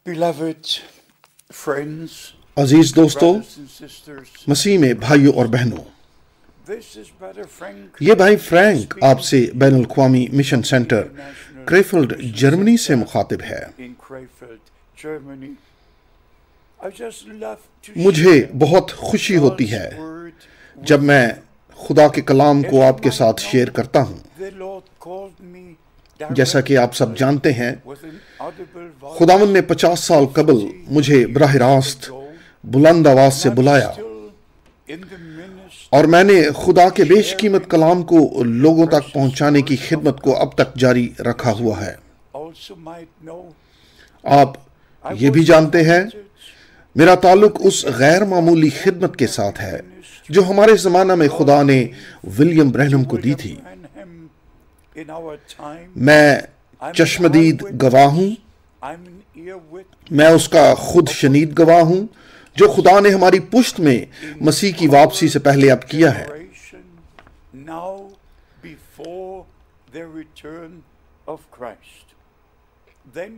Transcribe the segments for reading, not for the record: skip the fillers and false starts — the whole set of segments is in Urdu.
Beloved friends, عزیز دوستو، brothers and sisters, مسیح میں بھائیوں اور بہنوں، this is Brother Frank. یہ بھائی فرینک آپ سے بین الاقوامی مشن سینٹر کریفلڈ جرمنی سے مخاطب ہے۔ In Krefeld, Germany. I just love to مجھے share بہت خوشی ہوتی ہے God's word. جب میں خدا کے کلام کو آپ کے ساتھ شیئر کرتا ہوں۔ The Lord called me جیسا کہ آپ سب جانتے ہیں، with an audible voice خداوند نے 50 سال قبل مجھے براہ راست بلند آواز سے بلایا، still in the ministry. اور میں نے خدا کے بیش قیمت کلام کو لوگوں تک پہنچانے کی خدمت کو اب تک جاری رکھا ہوا ہے۔ Also might know آپ یہ بھی جانتے ہیں، میرا تعلق اس غیر معمولی خدمت کے ساتھ ہے جو ہمارے زمانہ میں خدا نے ولیم برینہم کو دی تھی۔ in our time. میں چشمدید گواہ ہوں، I'm an ear witness. میں اس کا خود شنید گواہ ہوں جو خدا نے ہماری پشت میں مسیح کی واپسی سے پہلے اب کیا ہے۔ Now before the return of Christ. Then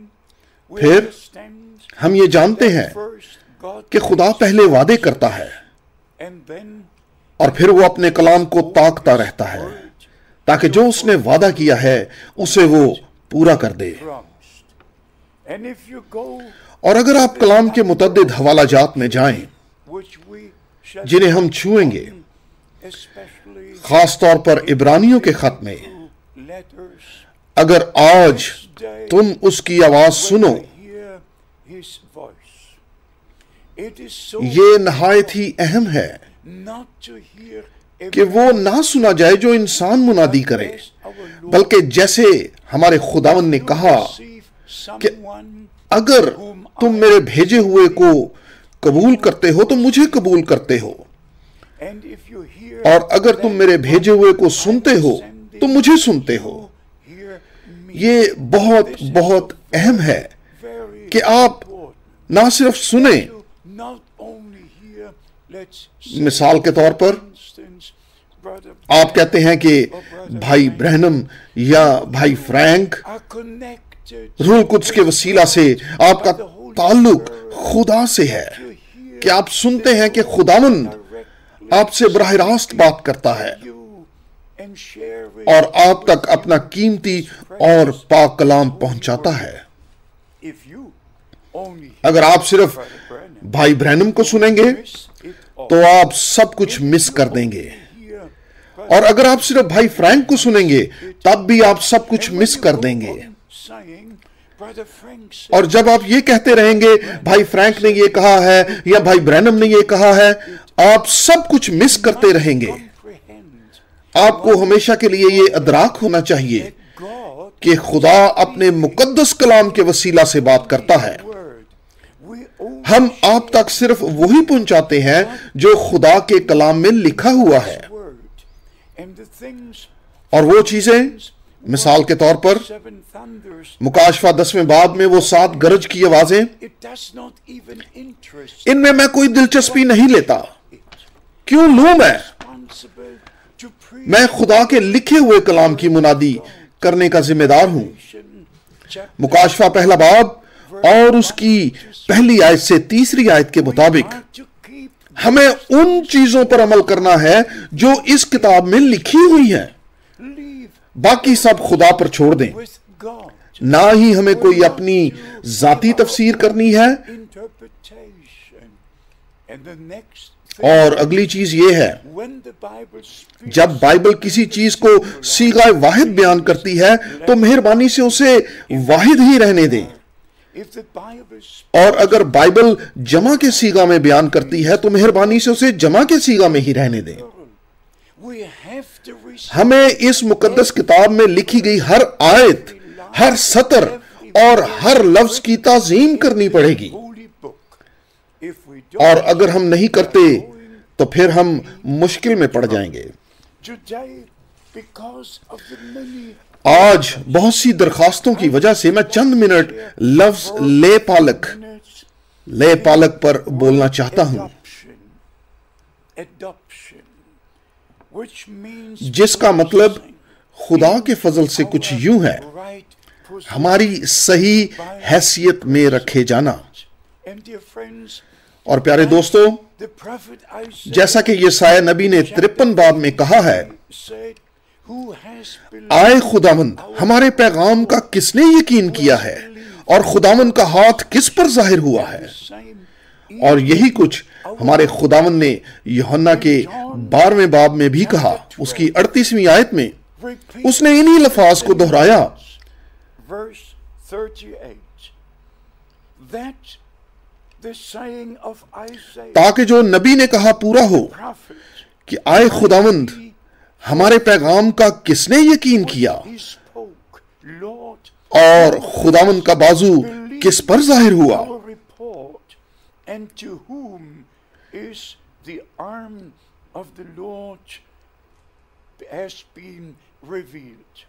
we پھر understand ہم یہ جانتے ہیں first God کہ خدا پہلے وعدے کرتا ہے and then اور پھر وہ اپنے کلام کو طاقتا رہتا ہے تاکہ جو اس نے وعدہ کیا ہے اسے وہ پورا کر دے۔ promised. And if you go, اور اگر آپ کلام کے متعدد حوالہ جات میں جائیں which we shall جنہیں ہم چھوئیں گے، especially خاص طور پر عبرانیوں کے خط میں، through letters, اگر آج تم اس کی آواز سنو، hear his voice. It is so یہ نہایت ہی اہم ہے not to hear a کہ وہ نہ سنا جائے جو انسان منادی کرے، as our Lord بلکہ جیسے ہمارے خداوند نے کہا receive someone اگر تم میرے بھیجے ہوئے کو قبول کرتے ہو تو مجھے قبول کرتے ہو، and if you hear اور اگر تم میرے بھیجے ہوئے کو سنتے ہو تو مجھے سنتے ہو۔ hear me. یہ بہت بہت اہم ہے Very کہ آپ important. نہ صرف سنیں، To not only hear, let's مثال کے طور پر instance, brother آپ کہتے ہیں کہ بھائی برہنم یا بھائی فرینک، are connected روح القدس کے وسیلہ سے آپ کا تعلق خدا سے ہے، to hear کہ آپ سنتے ہیں کہ خداوند directly آپ سے براہ راست بات کرتا ہے you and share it. اور آپ تک اپنا قیمتی اور پاک کلام پہنچاتا ہے۔ If you only اگر آپ صرف Brother Branham بھائی برہنم کو سنیں گے miss it all. تو آپ سب کچھ مس کر دیں گے، Hear اور اگر آپ صرف بھائی فرینک کو سنیں گے تب بھی آپ سب کچھ مس کر دیں گے۔ saying, Brother Frank said, اور جب آپ یہ کہتے رہیں گے بھائی فرینک نے یہ کہا ہے یا بھائی برینم نے یہ کہا ہے، آپ سب کچھ مس کرتے رہیں گے۔ comprehend آپ کو ہمیشہ کے لیے یہ ادراک ہونا چاہیے God کہ خدا اپنے مقدس کلام کے وسیلہ سے بات کرتا ہے۔ word. We only ہم آپ تک صرف وہی پہنچاتے ہیں جو خدا کے کلام میں لکھا ہوا ہے، word. And the things اور وہ چیزیں مثال کے طور پر seven thunders, مکاشفہ 10ویں باب میں وہ 7 گرج کی آوازیں، it does not even interest ان میں کوئی دلچسپی نہیں لیتا۔ کیوں لوں میں؟ responsible to preach میں خدا کے لکھے ہوئے کلام کی منادی کرنے کا ذمہ دار ہوں۔ chapter مکاشفہ پہلا باب اور اس کی پہلی آیت سے تیسری آیت کے مطابق to keep ہمیں ان چیزوں پر عمل کرنا ہے جو اس کتاب میں لکھی ہوئی ہیں، leave باقی سب خدا پر چھوڑ دیں۔ with God نہ ہی ہمیں کوئی اپنی ذاتی تفسیر کرنی ہے، interpretation. And the next اور اگلی چیز یہ ہے when the Bible speaks جب بائبل کسی چیز کو صیغہ واحد بیان کرتی ہے تو مہربانی سے اسے واحد ہی رہنے دیں، if the Bible speaks اور اگر بائبل جمع کے صیغہ میں بیان کرتی ہے تو مہربانی سے اسے جمع کے صیغہ میں ہی رہنے دیں۔ we have to receive ہمیں اس مقدس کتاب میں لکھی گئی ہر آیت، ہر سطر اور ہر لفظ کی تعظیم کرنی پڑے گی، holy book. If we اور don't اگر ہم نہیں کرتے تو پھر ہم مشکل میں پڑ جائیں گے۔ today, because of the many آج بہت سی درخواستوں کی وجہ سے میں چند منٹ لفظ لے پالک پر بولنا چاہتا ہوں، adoption, which means جس کا مطلب خدا کے فضل سے کچھ یوں ہے right ہماری صحیح حیثیت میں رکھے جانا۔ اور پیارے دوستو، جیسا کہ یسایہ نبی نے 53 باب میں کہا ہے، آئے خداوند، ہمارے پیغام کا کس نے یقین کیا ہے اور خداوند کا ہاتھ کس پر ظاہر ہوا ہے؟ اور یہی کچھ ہمارے خداوند نے یوحنا کے 12ویں باب میں بھی کہا، اس کی 38ویں آیت میں اس نے انہی لفاظ کو دہرایا، تاکہ جو نبی نے کہا پورا ہو کہ آئے خداوند، ہمارے پیغام کا کس نے یقین کیا اور خداوند کا بازو کس پر ظاہر ہوا؟ And to whom is the arm of the Lord has been revealed?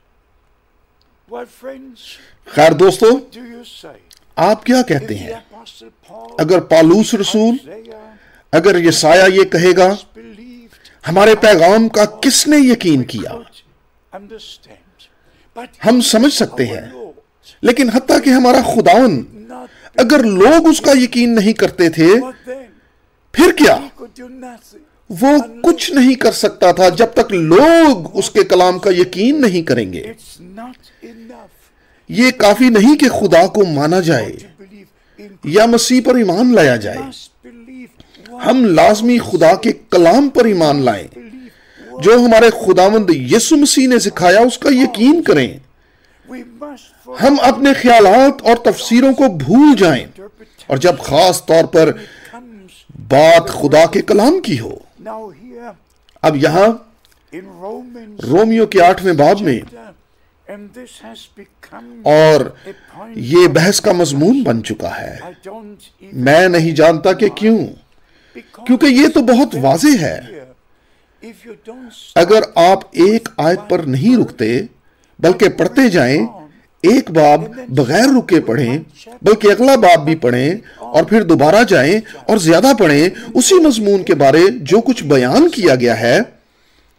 What friends, خیر دوستو، do you say? آپ کیا کہتے If the ہیں Apostle Paul, اگر پالوس رسول، Isaiah, اگر یسایہ یہ کہے گا believed, ہمارے پیغام کا کس نے یقین کیا، could understand. But ہم سمجھ سکتے ہیں، our Lord, لیکن حتیٰ کہ ہمارا خداوند not اگر لوگ اس کا یقین نہیں کرتے تھے، what then? پھر کیا؟ He could do nothing. وہ کچھ نہیں کر سکتا تھا جب تک لوگ اس کے کلام کا یقین نہیں کریں گے۔ It's not enough یہ کافی نہیں کہ خدا کو مانا جائے to believe in یا مسیح پر ایمان لایا جائے، must believe what ہم لازمی خدا کے کلام پر ایمان لائیں believe what جو ہمارے خداوند یسوع مسیح نے سکھایا، اس کا یقین کریں۔ we must for ہم اپنے خیالات اور تفسیروں کو بھول جائیں، اور جب خاص طور پر comes بات خدا کے کلام کی ہو۔ now here اب یہاں in Romans رومیو کے 8ویں باب میں، and this has become اور a point یہ بحث کا مضمون بن چکا ہے، I don't even میں نہیں جانتا کہ کیوں، because کیونکہ یہ تو بہت واضح ہے۔ here if you don't اگر آپ ایک آیت پر نہیں رکتے بلکہ پڑھتے جائیں، ایک باب بغیر رکے پڑھیں، بلکہ اگلا باب بھی پڑھیں اور پھر دوبارہ جائیں اور زیادہ پڑھیں اسی مضمون کے بارے جو کچھ بیان کیا گیا ہے،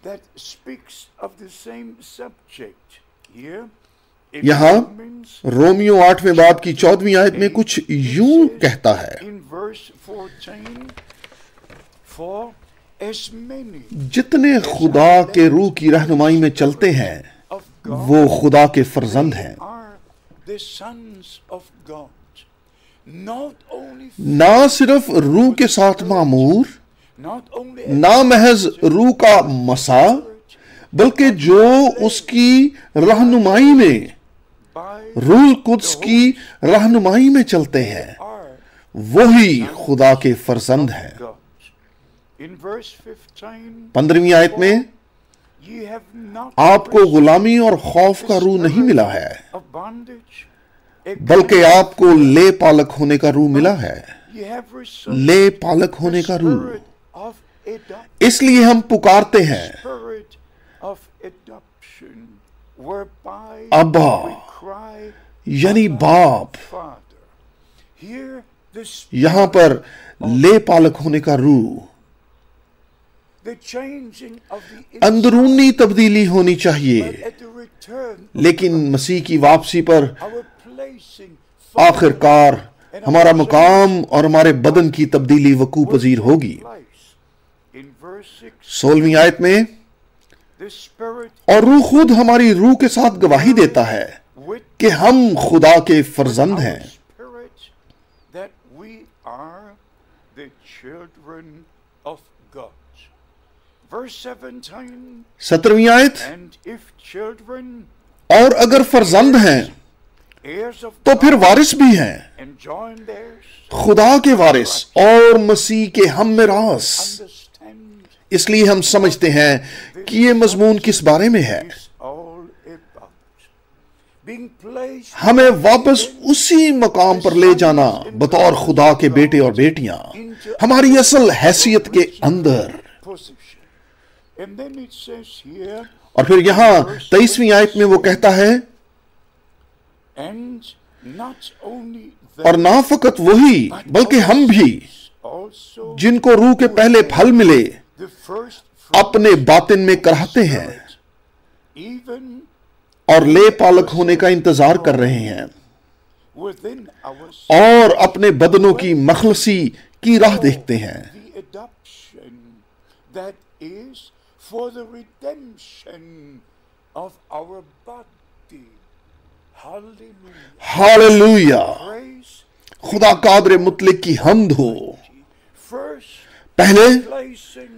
that speaks of the same subject here in یہاں Romans رومیو 8ویں باب کی 14ویں آیت میں کچھ یوں کہتا ہے، in verse 14 for as many جتنے خدا کے روح کی رہنمائی میں چلتے ہیں of God وہ خدا کے فرزند ہیں۔ are the sons of God, not only نہ صرف روح کے ساتھ معمور، not only نہ محض روح کا مسا، بلکہ جو اس کی رہنمائی میں، by روح القدس کی رہنمائی میں چلتے ہیں، are وہی خدا کے فرزند ہیں۔ God. In verse 15 15ویں آیت میں، ye have not آپ کو غلامی اور خوف کا روح نہیں ملا ہے، of bondage, بلکہ آپ کو لے پالک ہونے کا روح ملا ہے۔ ye have received لے پالک ہونے کا روح، spirit of adoption, اس لیے ہم پکارتے ہیں، spirit of adoption, whereby ابا، we cry, یعنی باپ۔ Father. Here the یہاں پر لے پالک ہونے کا روح، the changing of the اندرونی تبدیلی ہونی چاہیے، at the return لیکن مسیح کی واپسی پر our placing آخر کار ہمارا مقام اور ہمارے بدن کی تبدیلی وقوع پذیر ہوگی۔ place. In verse 6 16ویں آیت میں، the spirit اور روح خود ہماری روح کے ساتھ گواہی دیتا ہے with کہ ہم خدا کے فرزند ہیں۔ spirit that we are the children of God. Verse 17 17ویں آیت، and if children اور اگر فرزند ہیں heirs of تو پھر وارث بھی ہیں، and join theirs خدا کے وارث اور مسیح کے ہم میراث۔ understand اس لیے ہم سمجھتے ہیں کہ یہ مضمون کس بارے میں ہے۔ is all about being placed ہمیں واپس اسی مقام پر لے جانا بطور خدا کے بیٹے اور بیٹیاں، ہماری اصل حیثیت کے اندر۔ position. And then it says here اور پھر یہاں 23ویں آیت میں وہ کہتا ہے، and not only اور that نہ فقط وہی بلکہ ہم بھی also جن کو روح کے پہلے پھل ملے the first fruit اپنے باطن میں کراہتے ہیں، even اور لے پالک ہونے کا انتظار کر رہے ہیں within our اور اپنے بدنوں کی مخلصی کی راہ دیکھتے ہیں. the adoption that is for the redemption of our body. Hallelujah. Hallelujah. Praise خدا قادر مطلق کی حمد ہو. first پہلے placing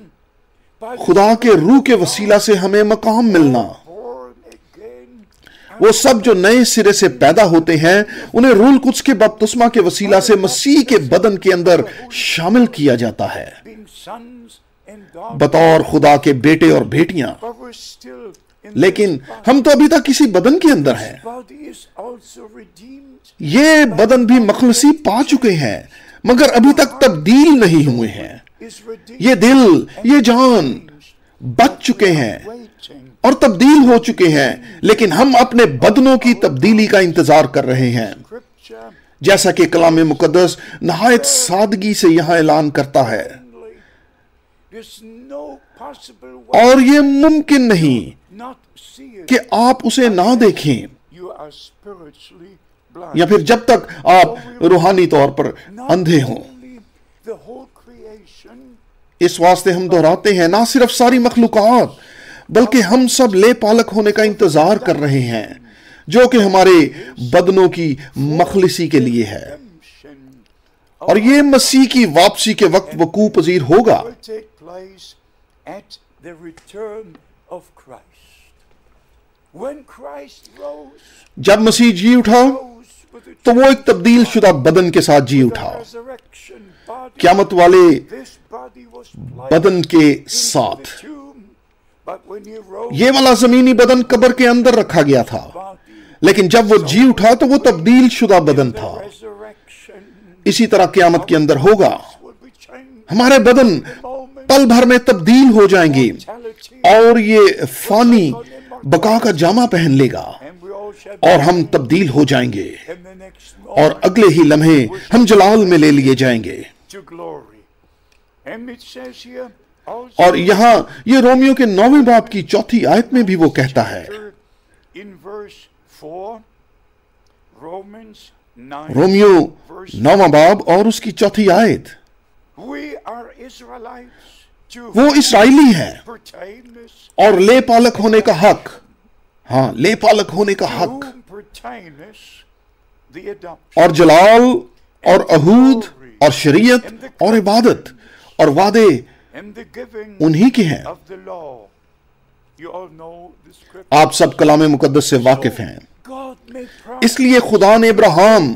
by the خدا کے روح کے وسیلہ سے ہمیں مقام ملنا. born again وہ سب جو نئے سرے سے پیدا ہوتے ہیں انہیں روح القدس کے بپتسمہ کے وسیلہ سے مسیح کے بدن کے اندر شامل کیا جاتا ہے being sons and daughters, بطور خدا کے بیٹے اور بیٹیاں. but we're still in لیکن this body. ہم تو ابھی تک کسی بدن کے اندر ہیں. Body is also redeemed. یہ بدن بھی مخلصی پا چکے ہیں مگر ابھی تک تبدیل نہیں ہوئے ہیں. Is redeemed. یہ دل یہ جان بچ چکے ہیں Waiting. اور تبدیل ہو چکے ہیں لیکن ہم اپنے بدنوں کی تبدیلی کا انتظار کر رہے ہیں. Scripture جیسا کہ کلام مقدس نہایت سادگی سے یہاں اعلان کرتا ہے only. There's no possible way اور یہ ممکن نہیں not see it. کہ آپ اسے نہ دیکھیں You are spiritually blind. یا پھر جب تک آپ روحانی طور پر Not اندھے ہوں. only the whole creation, اس واسطے ہم دہراتے ہیں نہ صرف ساری مخلوقات بلکہ ہم سب لے پالک ہونے کا انتظار کر رہے ہیں جو کہ ہمارے بدنوں کی مخلصی کے لیے ہے redemption اور یہ مسیح کی واپسی کے وقت وقوع پذیر ہوگا. will take place at the return of Christ. When Christ rose, جب مسیح جی اٹھا rose with the تو وہ ایک تبدیل شدہ بدن کے ساتھ جی اٹھا. resurrection body. قیامت والے This body was placed بدن کے into ساتھ the tomb, but when he rose, یہ والا زمینی بدن قبر کے اندر رکھا گیا تھا body, لیکن جب وہ جی اٹھا تو وہ تبدیل شدہ بدن تھا. resurrection اسی طرح قیامت کے اندر ہوگا. will be changed. ہمارے بدن Moment, پل بھر میں تبدیل ہو جائیں گے mortality, اور یہ فانی بقا کا جامہ پہن لے گا and we all shall اور ہم تبدیل ہو جائیں گے in the next اور moment اگلے ہی لمحے ہم جلال میں لے لیے جائیں گے. to glory. And it says here also اور یہاں یہ رومیو کے 9ویں باب کی 4تھی آیت میں بھی وہ کہتا ہے in verse 4, Romans 9, Romeo verse 9واں باب اور اس کی 4تھی آیت. we are Israelites to وہ اسرائیلی ہیں pertaineth, اور لے پالک ہونے کا حق. ہاں لے پالک ہونے کا حق whom pertaineth the adoption اور جلال اور عہود اور شریعت اور عبادت اور وعدے and the giving انہی کے ہیں. of the law. You all know the scripture. آپ سب کلام مقدس سے واقف ہیں. God made اس promises. لیے خدا نے ابراہیم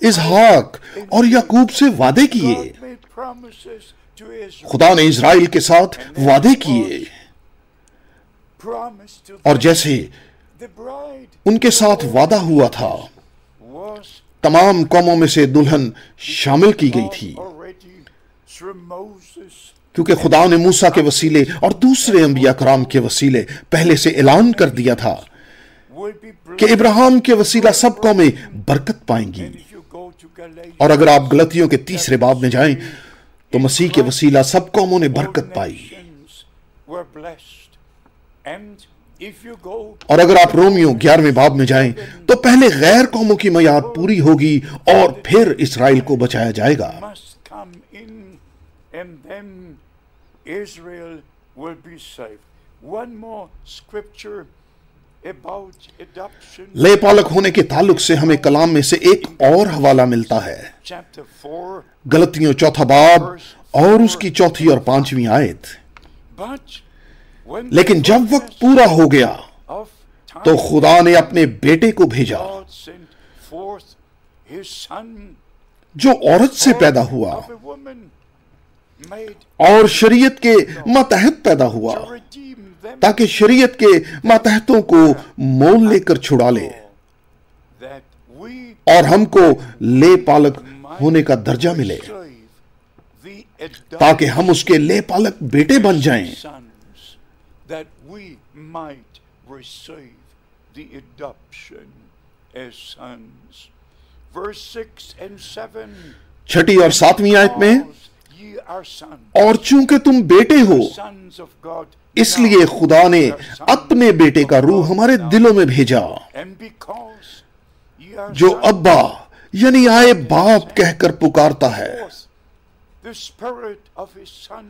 اسحاق اور یعقوب سے وعدے کیے. God made promises to Israel. خدا نے اسرائیل کے ساتھ وعدے کیے Promise to اور them. جیسے The bride ان کے ساتھ وعدہ ہوا تھا was تمام قوموں میں سے دلہن شامل کی گئی تھی already through Moses. کیونکہ خدا نے موسیٰ کے وسیلے اور دوسرے انبیاء کرام کے وسیلے پہلے سے اعلان کر دیا تھا Will be کہ ابراہیم کے وسیلہ سب قومیں برکت پائیں گی. if you go to Galatians, اور اگر آپ غلطیوں کے 3 باب میں جائیں تو مسیح کے وسیلہ سب قوموں نے برکت پائی. nations were blessed. And if you go اور اگر آپ رومیو 11ویں باب میں جائیں تو پہلے غیر قوموں کی میعاد پوری ہوگی اور پھر اسرائیل کو بچایا جائے گا. must come in and then Israel will be saved. One more scripture about adoption. لے پالک ہونے کے تعلق سے ہمیں کلام میں سے ایک اور حوالہ ملتا ہے. Chapter 4. غلطیوں 4تھا باب اور اس کی 4تھی اور 5ویں آیت. But when لیکن the جب وقت fullness پورا ہو گیا of time, تو خدا نے اپنے بیٹے کو بھیجا God sent forth his son جو عورت سے پیدا ہوا of a woman made اور شریعت کے ماتحت پیدا ہوا to redeem them تاکہ شریعت کے ماتحتوں کو مول لے کر چھڑا لے that we اور ہم کو لے پالک ہونے کا درجہ ملے receive the adopted تاکہ ہم اس کے لے پالک بیٹے بن جائیں. sons, that we might receive the adoption as sons. Verse 6 and 7. 6 اور 7 آیت میں ye are sons, اور چونکہ تم بیٹے ہو sons of God. اس لیے خدا نے اپنے بیٹے کا روح ہمارے دلوں میں بھیجا And because ye are جو sons, ابا یعنی آئے باپ کہہ کر پکارتا ہے. forth the Spirit of His Son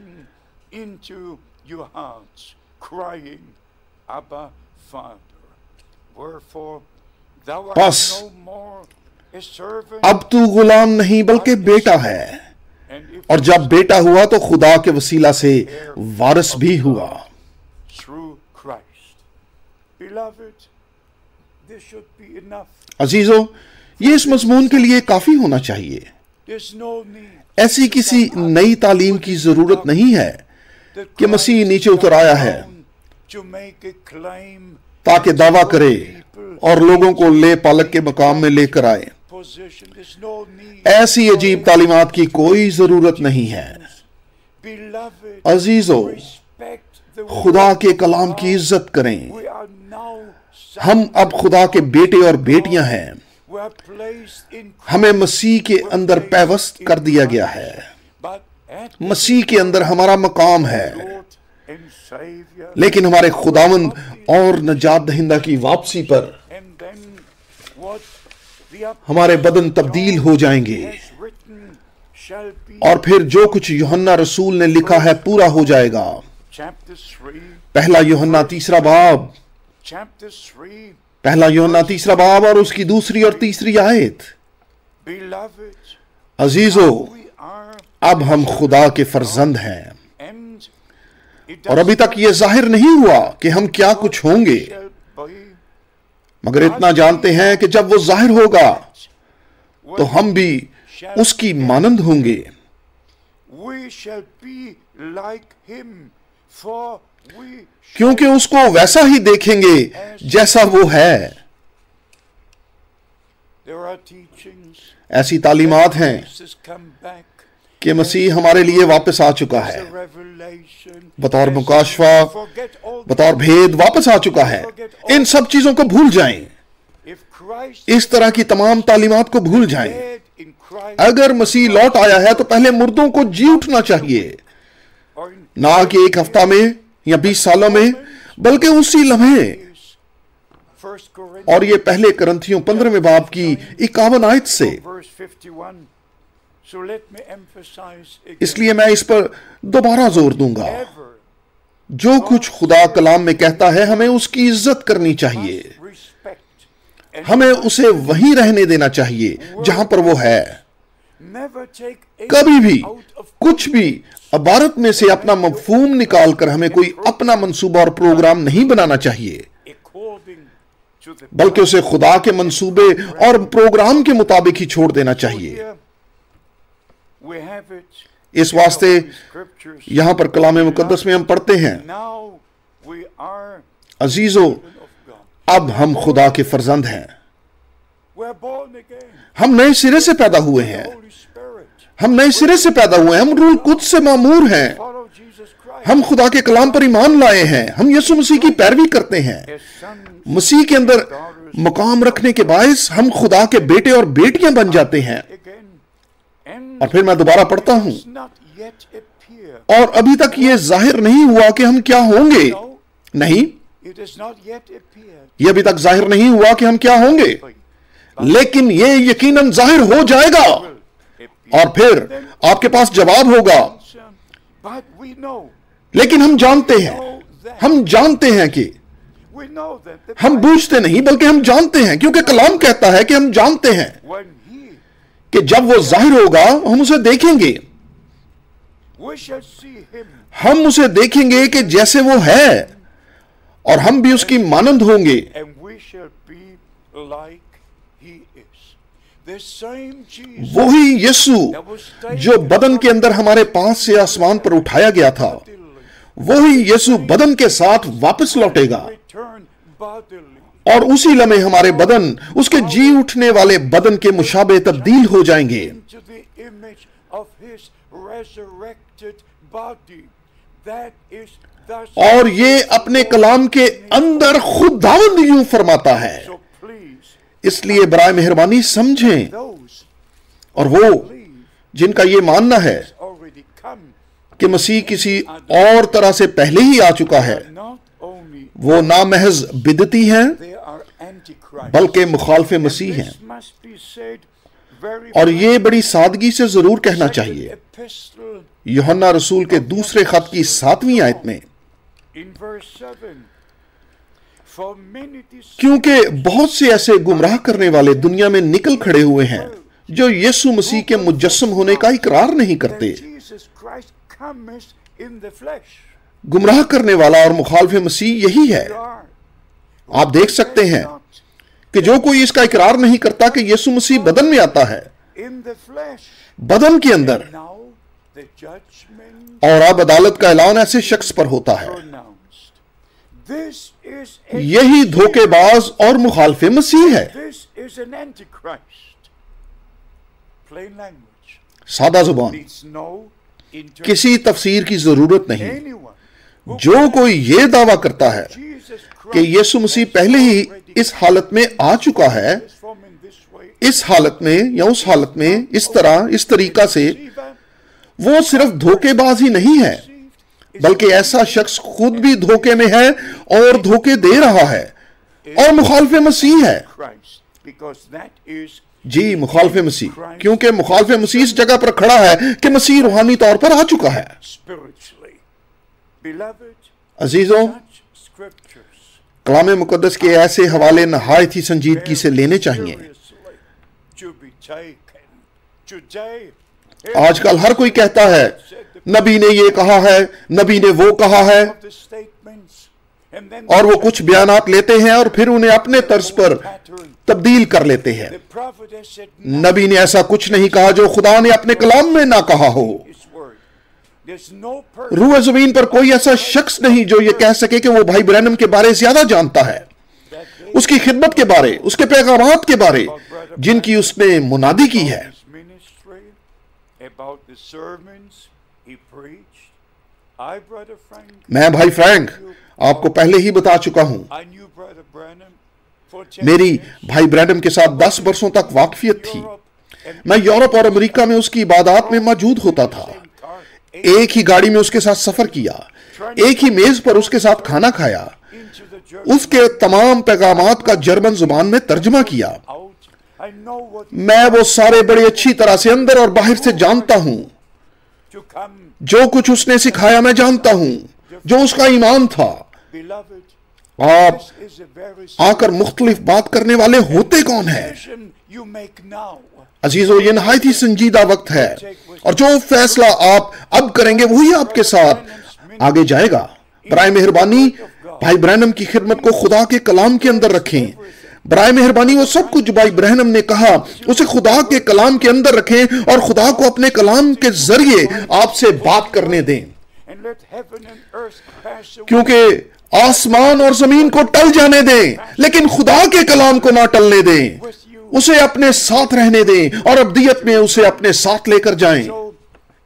into your hearts, crying, Abba, Father. Wherefore thou art بس no more a servant, اب تو غلام نہیں بلکہ بیٹا ہے، and if اور جب بیٹا ہوا تو خدا کے وسیلہ سے وارث بھی ہوا. through Christ. Beloved, this should be enough. عزیزو، یہ اس مضمون کے لیے کافی ہونا چاہیے. There's no need ایسی کسی نئی تعلیم کی ضرورت نہیں ہے that کہ مسیح Christ نیچے اتر آیا ہے to make a claim تاکہ دعویٰ کرے اور لوگوں کو لے پالک کے مقام میں لے کر آئے. position. There's no need. ایسی عجیب تعلیمات کی کوئی ضرورت نہیں ہے. Beloved, عزیزو، respect the خدا کے کلام کی عزت کریں. we are now ہم اب خدا کے بیٹے اور بیٹیاں ہیں. we are placed in ہمیں مسیح کے اندر پیوست کر دیا گیا ہے. but at مسیح کے اندر ہمارا مقام ہے. Lord and Savior, لیکن ہمارے خداوند اور نجات دہندہ کی واپسی پر and then what the ہمارے بدن تبدیل ہو جائیں گے، has written shall be. اور پھر جو کچھ یوحنا رسول نے لکھا ہے پورا ہو جائے گا. Chapter 3, پہلا یوحنا تیسرا باب، chapter 3, پہلا یوحنا تیسرا باب اور اس کی دوسری اور تیسری آیت. beloved, عزیزو، we are, اب ہم خدا کے فرزند ہیں، and it اور ابھی تک یہ ظاہر نہیں ہوا کہ ہم کیا کچھ ہوں گے، shall be, مگر اتنا جانتے ہیں کہ جب وہ ظاہر ہوگا تو ہم بھی اس کی مانند ہوں گے. we shall be like him, for we shall. کیونکہ اس کو ویسا ہی دیکھیں گے جیسا وہ ہے. There are teachings. ایسی تعلیمات ہیں Christ has come back. کہ مسیح ہمارے لیے واپس آ چکا ہے، The revelation. بطور As مکاشفہ، forget all بطور بھید واپس آ چکا ہے. ان سب چیزوں کو بھول جائیں، if Christ اس طرح کی تمام تعلیمات کو بھول جائیں. dead in Christ اگر مسیح لوٹ آیا ہے تو پہلے مردوں کو جی اٹھنا چاہیے، or in نہ کہ ایک ہفتہ میں یا 20 سالوں میں، بلکہ اسی لمحے. 1 Corinthians اور یہ پہلے کرنتھیوں 15 باب کی 51 آیت سے. verse 51. So let me emphasize اس again. لیے میں اس پر دوبارہ زور دوں گا، Ever جو کچھ خدا کلام میں کہتا ہے ہمیں اس کی عزت کرنی چاہیے، respect and ہمیں اسے وہیں رہنے دینا چاہیے جہاں پر وہ ہے. never take کبھی بھی out of کچھ بھی عبارت میں سے اپنا مفہوم نکال کر ہمیں کوئی اپنا منصوبہ اور پروگرام نہیں بنانا چاہیے، according to the بلکہ اسے خدا کے منصوبے اور پروگرام کے مطابق ہی چھوڑ دینا چاہیے. Here we have it. اس واسطے Scriptures. یہاں پر کلام مقدس میں ہم پڑھتے ہیں، Now we are عزیزو، children of God. اب ہم خدا کے فرزند ہیں، We are born again. ہم نئے سرے سے پیدا ہوئے ہیں، Holy Spirit. ہم نئے سرے سے پیدا ہوئے ہیں، ہم روح القدس سے معمور ہیں، Follow Jesus Christ. ہم خدا کے کلام پر ایمان لائے ہیں، ہم یسوع مسیح کی پیروی کرتے ہیں. As sons, مسیح کے اندر مقام رکھنے کے باعث ہم خدا کے بیٹے اور بیٹیاں بن جاتے ہیں. again. And اور پھر میں دوبارہ پڑھتا ہوں، does not yet appear. اور ابھی تک یہ ظاہر نہیں ہوا کہ ہم کیا ہوں گے. No, نہیں، it has not yet appeared. یہ ابھی تک ظاہر نہیں ہوا کہ ہم کیا ہوں گے، لیکن یہ یقیناً ظاہر ہو جائے گا. اور پھر آپ کے پاس جواب ہوگا، But we know, لیکن ہم جانتے ہیں، ہم جانتے ہیں کہ we know that the ہم بوجھتے نہیں بلکہ ہم جانتے ہیں، کیونکہ کلام کہتا ہے کہ ہم جانتے ہیں when he, کہ جب وہ ظاہر ہوگا ہم اسے دیکھیں گے. we shall see him ہم اسے دیکھیں گے کہ جیسے وہ ہے، اور ہم بھی اس کی مانند ہوں گے، and we shall be like he is. The same Jesus وہی یسوع that was taken جو بدن کے اندر ہمارے پاس سے آسمان پر اٹھایا گیا تھا، وہی یسوع بدن کے ساتھ واپس لوٹے گا، return bodily. اور اسی لمحے ہمارے بدن اس کے جی اٹھنے والے بدن کے مشابہ تبدیل ہو جائیں گے، Into the image of his resurrected body. That is thus. اور یہ اپنے کلام کے اندر خداوند یوں فرماتا ہے. So please, اس لیے برائے مہربانی سمجھیں، those اور وہ believe جن کا یہ ماننا ہے already کہ مسیح کسی اور طرح سے پہلے ہی آ چکا ہے، وہ نہ محض بدعتی ہیں بلکہ مخالف مسیح ہیں۔ اور یہ بڑی سادگی سے ضرور کہنا چاہیے۔ یوحنا رسول کے دوسرے خط کی 7ویں آیت میں، کیونکہ بہت سے ایسے گمراہ کرنے والے دنیا میں نکل کھڑے ہوئے ہیں جو یسوع مسیح کے مجسم ہونے کا اقرار نہیں کرتے۔ گمراہ کرنے والا اور مخالف مسیح یہی ہے۔ آپ دیکھ سکتے ہیں کہ جو کوئی اس کا اقرار نہیں کرتا کہ یسوع مسیح بدن میں آتا ہے، بدن کے اندر، اور اب عدالت کا اعلان ایسے شخص پر ہوتا ہے، یہی دھوکے باز اور مخالف مسیح ہے۔ سادہ زبان، کسی تفسیر کی ضرورت نہیں۔ جو کوئی یہ دعویٰ کرتا ہے کہ یسوع مسیح پہلے ہی اس حالت میں آ چکا ہے، اس حالت میں یا اس حالت میں، اس طرح، اس طریقہ سے، وہ صرف دھوکے باز ہی نہیں ہے بلکہ ایسا شخص خود بھی دھوکے میں ہے اور دھوکے دے رہا ہے اور مخالف مسیح ہے۔ جی، مخالف مسیح، کیونکہ مخالف مسیح اس جگہ پر کھڑا ہے کہ مسیح روحانی طور پر آ چکا ہے۔ عزیزوں، کلام مقدس کے ایسے حوالے نہایت ہی سنجیدگی سے لینے چاہیے۔ آج کل ہر کوئی کہتا ہے نبی نے یہ کہا ہے، نبی نے وہ کہا ہے، اور وہ کچھ بیانات لیتے ہیں اور پھر انہیں اپنے طرز پر تبدیل کر لیتے ہیں۔ نبی نے ایسا کچھ نہیں کہا جو خدا نے اپنے کلام میں نہ کہا ہو۔ روح زمین پر کوئی ایسا شخص نہیں جو یہ کہہ سکے کہ وہ بھائی برینم کے بارے زیادہ جانتا ہے، اس کی خدمت کے بارے، اس کے پیغامات کے بارے جن کی اس نے منادی کی ہے۔ میں بھائی فرینک آپ کو پہلے ہی بتا چکا ہوں، میری بھائی برینم کے ساتھ 10 برسوں تک واقفیت تھی۔ میں یورپ اور امریکہ میں اس کی عبادات میں موجود ہوتا تھا، ایک ہی گاڑی میں اس کے ساتھ سفر کیا، ایک ہی میز پر اس کے ساتھ کھانا کھایا، اس کے تمام پیغامات کا جرمن زبان میں ترجمہ کیا۔ میں وہ سارے بڑی اچھی طرح سے اندر اور باہر سے جانتا ہوں۔ جو کچھ اس نے سکھایا میں جانتا ہوں، جو اس کا ایمان تھا۔ آپ آ کر مختلف بات کرنے والے ہوتے کون ہیں؟ عزیزو، یہ نہایت ہی سنجیدہ وقت ہے، اور جو فیصلہ آپ اب کریں گے وہی آپ کے ساتھ آگے جائے گا۔ برائے مہربانی بھائی برینم کی خدمت کو خدا کے کلام کے اندر رکھیں۔ برائے مہربانی وہ سب کچھ بھائی برینم نے کہا اسے خدا کے کلام کے اندر رکھیں اور خدا کو اپنے کلام کے ذریعے آپ سے بات کرنے دیں، کیونکہ آسمان اور زمین کو ٹل جانے دیں لیکن خدا کے کلام کو نہ ٹلنے دیں، اسے اپنے ساتھ رہنے دیں اور ابدیت میں اسے اپنے ساتھ لے کر جائیں۔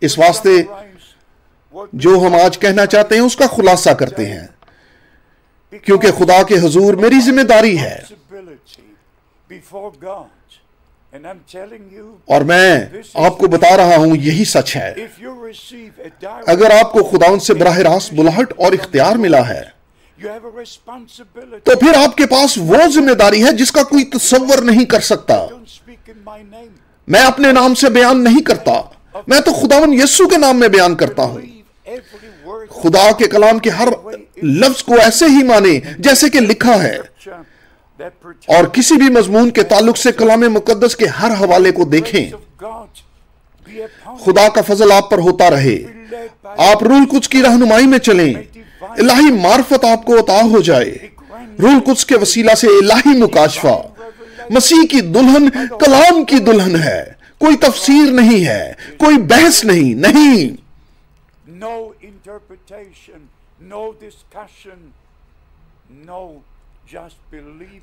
اس واسطے جو ہم آج کہنا چاہتے ہیں اس کا خلاصہ کرتے ہیں، کیونکہ خدا کے حضور میری ذمہ داری ہے، اور میں آپ کو بتا رہا ہوں یہی سچ ہے۔ اگر آپ کو خداوند سے براہ راست بلاہٹ اور اختیار ملا ہے تو پھر آپ کے پاس وہ ذمہ داری ہے جس کا کوئی تصور نہیں کر سکتا۔ میں اپنے نام سے بیان نہیں کرتا، میں تو خداوند یسوع کے نام میں بیان کرتا ہوں۔ خدا کے کلام کے ہر لفظ کو ایسے ہی مانے جیسے کہ لکھا ہے، اور کسی بھی مضمون کے تعلق سے کلام مقدس کے ہر حوالے کو دیکھیں۔ خدا کا فضل آپ پر ہوتا رہے، آپ روح القدس کی رہنمائی میں چلیں، الہی معرفت آپ کو عطا ہو جائے، روح القدس کے وسیلہ سے الہی مکاشفہ۔ مسیح کی دلہن کلام کی دلہن ہے، کوئی تفسیر نہیں ہے، کوئی بحث نہیں۔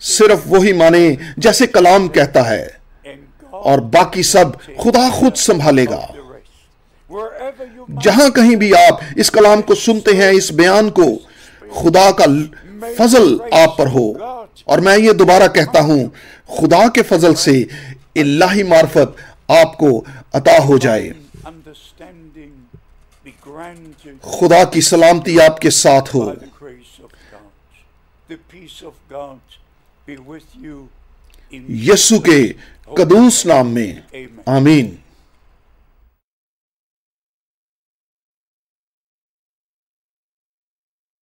صرف وہی مانے جیسے کلام کہتا ہے، اور باقی سب خدا خود سنبھالے گا۔ جہاں کہیں بھی آپ اس کلام کو سنتے ہیں، اس بیان کو، خدا کا فضل آپ پر ہو، اور میں یہ دوبارہ کہتا ہوں، خدا کے فضل سے الہی معرفت آپ کو عطا ہو جائے۔ granted خدا کی سلامتی آپ کے ساتھ ہو. by the grace of God. The peace of God be with you in یسوع کے قدوس نام میں Amen. آمین.